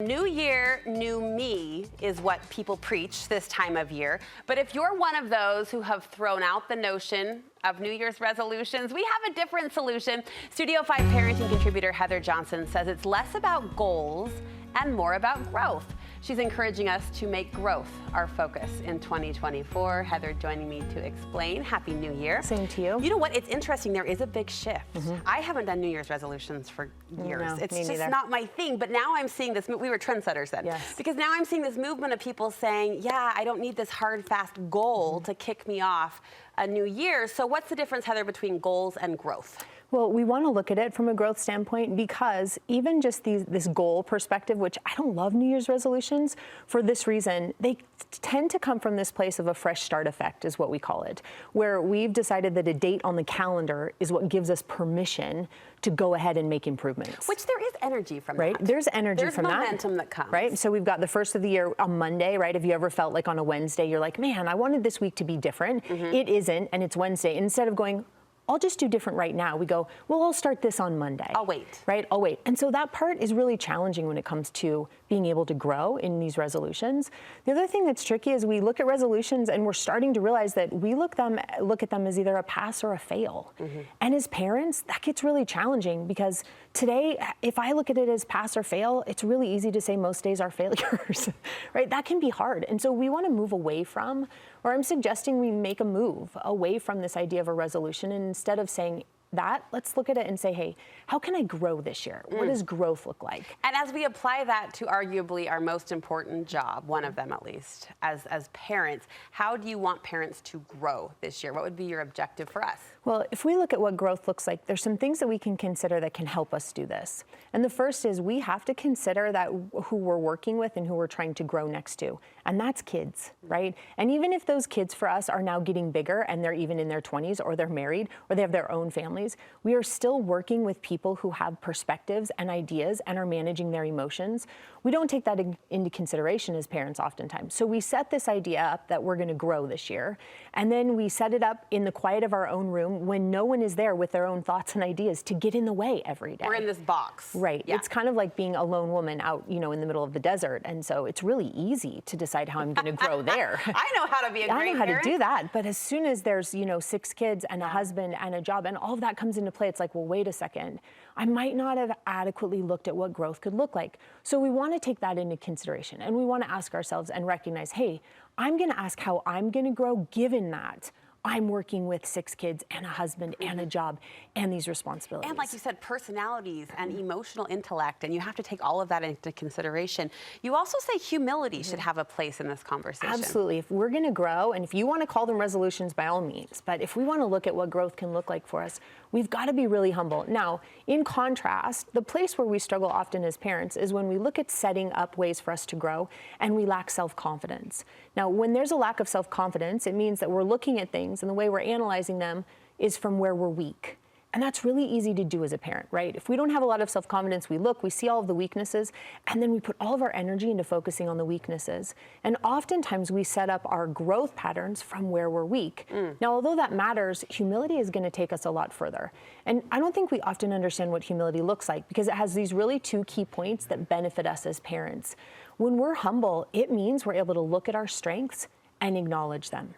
New year, new me is what people preach this time of year. But if you're one of those who have thrown out the notion of New Year's resolutions, we have a different solution. Studio 5 parenting contributor Heather Johnson says it's less about goals and more about growth. She's encouraging us to make growth our focus in 2024. Heather joining me to explain. Happy New Year. Same to you. You know what? It's interesting. There is a big shift. I haven't done New Year's resolutions for years. No, it's me just neither. not my thing. But now I'm seeing this. We were trendsetters then. Yes. Because now I'm seeing this movement of people saying, yeah, I don't need this hard, fast goal to kick me off a new year. So what's the difference, Heather, between goals and growth? Well, we want to look at it from a growth standpoint because even just this goal perspective, which I don't love New Year's resolutions for this reason, they tend to come from this place of a fresh start effect is what we call it, where we've decided that a date on the calendar is what gives us permission to go ahead and make improvements. Which there is energy from right? that. There's energy from that. There's momentum that comes. Right? So we've got the first of the year on Monday, right? Have you ever felt like on a Wednesday, you're like, man, I wanted this week to be different. It isn't, and it's Wednesday. Instead of going, I'll just do different right now. We go, well, I'll start this on Monday. I'll wait. Right? I'll wait. And so that part is really challenging when it comes to being able to grow in these resolutions. The other thing that's tricky is we look at resolutions and we're starting to realize that we look at them as either a pass or a fail. And as parents, that gets really challenging because today, if I look at it as pass or fail, it's really easy to say most days are failures, right? That can be hard. And so we want to move away from, or I'm suggesting we make a move away from this idea of a resolution. And instead of saying that, let's look at it and say, hey, how can I grow this year? What does growth look like? And as we apply that to arguably our most important job, one of them at least, as parents, how do you want parents to grow this year? What would be your objective for us? Well, if we look at what growth looks like, there's some things that we can consider that can help us do this. And the first is we have to consider that who we're working with and who we're trying to grow next to. And that's kids, right? And even if those kids for us are now getting bigger and they're even in their 20s or they're married or they have their own families, we are still working with people who have perspectives and ideas and are managing their emotions. We don't take that into consideration as parents oftentimes. So we set this idea up that we're going to grow this year. And then we set it up in the quiet of our own room when no one is there with their own thoughts and ideas to get in the way every day. We're in this box. Right. Yeah. It's kind of like being a lone woman out, in the middle of the desert. And so it's really easy to decide how I'm going to grow there. I know how to be a great I know how parent. to do that. But as soon as there's, 6 kids and a husband and a job and all of that comes into play, it's like, well, wait a second. I might not have adequately looked at what growth could look like. So we want to take that into consideration. And we want to ask ourselves and recognize, hey, I'm going to ask how I'm going to grow given that I'm working with 6 kids and a husband and a job and these responsibilities. And like you said, personalities and emotional intellect, and you have to take all of that into consideration. You also say humility should have a place in this conversation. Absolutely. If we're going to grow, and if you want to call them resolutions, by all means, but if we want to look at what growth can look like for us, we've got to be really humble. Now, in contrast, the place where we struggle often as parents is when we look at setting up ways for us to grow and we lack self-confidence. Now, when there's a lack of self-confidence, it means that we're looking at things and the way we're analyzing them is from where we're weak. And that's really easy to do as a parent, right? If we don't have a lot of self-confidence, we see all of the weaknesses, and then we put all of our energy into focusing on the weaknesses. And oftentimes we set up our growth patterns from where we're weak. Now, although that matters, humility is going to take us a lot further. And I don't think we often understand what humility looks like because it has these really 2 key points that benefit us as parents. When we're humble, it means we're able to look at our strengths and acknowledge them.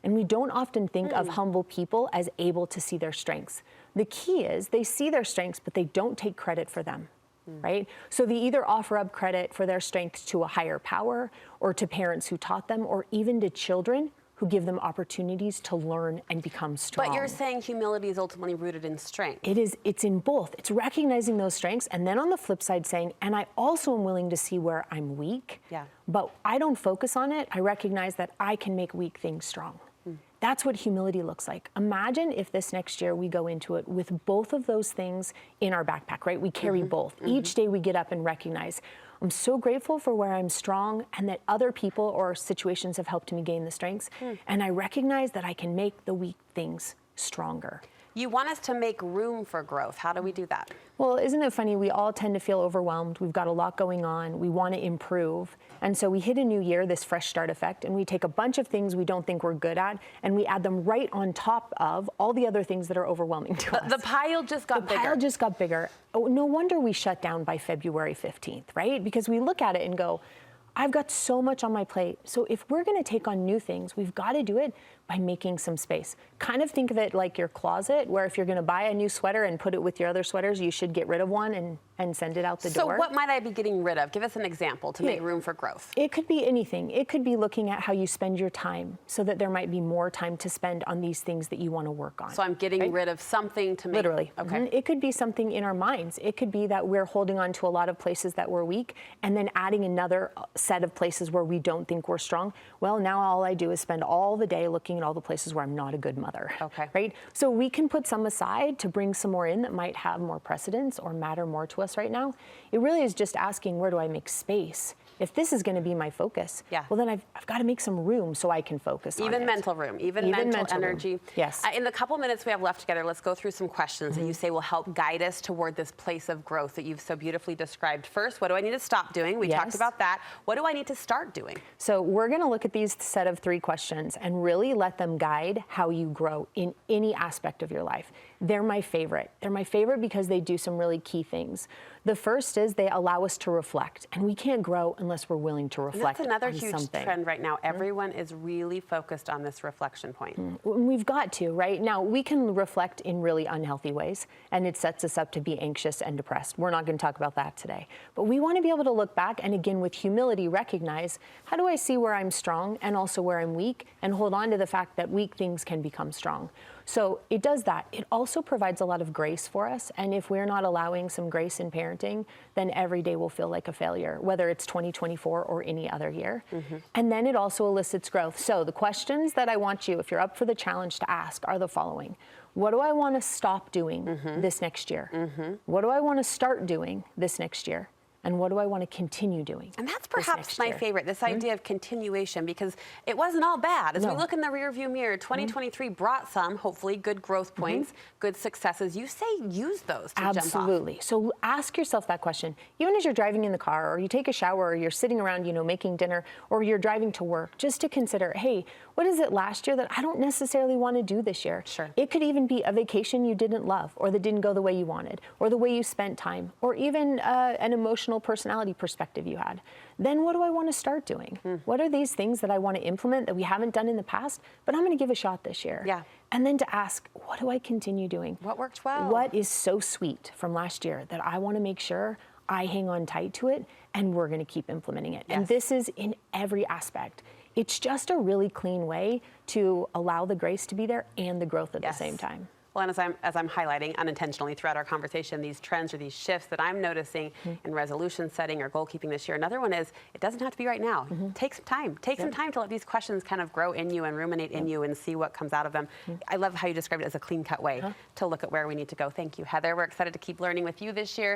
And we don't often think of humble people as able to see their strengths. The key is they see their strengths, but they don't take credit for them, right? So they either offer up credit for their strengths to a higher power or to parents who taught them or even to children who give them opportunities to learn and become strong. But you're saying humility is ultimately rooted in strength. It's in both. It's recognizing those strengths and then on the flip side saying, and I also am willing to see where I'm weak, but I don't focus on it. I recognize that I can make weak things strong. That's what humility looks like. Imagine if this next year we go into it with both of those things in our backpack, right? We carry both. Each day we get up and recognize, I'm so grateful for where I'm strong and that other people or situations have helped me gain the strengths. And I recognize that I can make the weak things stronger. You want us to make room for growth. How do we do that? Well, isn't it funny? We all tend to feel overwhelmed. We've got a lot going on. We want to improve. And so we hit a new year, this fresh start effect, and we take a bunch of things we don't think we're good at, and we add them right on top of all the other things that are overwhelming to us. The pile just got bigger. The pile just got bigger. Oh, no wonder we shut down by February 15th, right? Because we look at it and go, I've got so much on my plate. So if we're going to take on new things, we've got to do it by making some space. Kind of think of it like your closet, where if you're going to buy a new sweater and put it with your other sweaters, you should get rid of one and send it out the door. So what might I be getting rid of? Give us an example to make room for growth. It could be anything. It could be looking at how you spend your time so that there might be more time to spend on these things that you want to work on. So I'm getting rid of something to make... Literally. Okay. Mm-hmm. It could be something in our minds. It could be that we're holding on to a lot of places that we're weak and then adding another set of places where we don't think we're strong. Well, now all I do is spend all the day looking at all the places where I'm not a good mother. Okay. Right? So we can put some aside to bring some more in that might have more precedence or matter more to us right now. It really is just asking, where do I make space? If this is going to be my focus, well, then I've got to make some room so I can focus on it. Even mental room, even mental energy. Room. Yes. In the couple minutes we have left together, let's go through some questions that you say will help guide us toward this place of growth that you've so beautifully described. First, what do I need to stop doing? We talked about that. What do I need to start doing? So we're going to look at these set of 3 questions and really let them guide how you grow in any aspect of your life. They're my favorite. They're my favorite because they do some really key things. The first is they allow us to reflect, and we can't grow unless we're willing to reflect on something. That's another huge trend right now. Everyone is really focused on this reflection point. We've got to, right? Now, we can reflect in really unhealthy ways, and it sets us up to be anxious and depressed. We're not going to talk about that today. But we want to be able to look back and, again, with humility, recognize, how do I see where I'm strong and also where I'm weak, and hold on to the fact that weak things can become strong. So it does that. It also provides a lot of grace for us. And if we're not allowing some grace in parenting, then every day will feel like a failure, whether it's 2024 or any other year. And then it also elicits growth. So the questions that I want you, if you're up for the challenge, to ask are the following. What do I want to stop doing this next year? What do I want to start doing this next year? And what do I want to continue doing? And that's perhaps my favorite, this idea of continuation, because it wasn't all bad. As we look in the rearview mirror, 2023 brought some, hopefully, good growth points, good successes. You say use those to jump off. Absolutely. So ask yourself that question. Even as you're driving in the car, or you take a shower, or you're sitting around, making dinner, or you're driving to work, just to consider, hey, what is it last year that I don't necessarily want to do this year? Sure. It could even be a vacation you didn't love, or that didn't go the way you wanted, or the way you spent time, or even an emotional personality perspective you had. Then what do I want to start doing? What are these things that I want to implement that we haven't done in the past, but I'm going to give a shot this year? Yeah. And then to ask, what do I continue doing? What worked well? What is so sweet from last year that I want to make sure I hang on tight to it, and we're going to keep implementing it? And this is in every aspect. It's just a really clean way to allow the grace to be there and the growth at the same time. Well, and as I'm highlighting unintentionally throughout our conversation, these trends or these shifts that I'm noticing in resolution setting or goal keeping this year. Another one is, it doesn't have to be right now. Take some time. Take some time to let these questions kind of grow in you and ruminate in you and see what comes out of them. I love how you described it as a clean cut way to look at where we need to go. Thank you, Heather. We're excited to keep learning with you this year.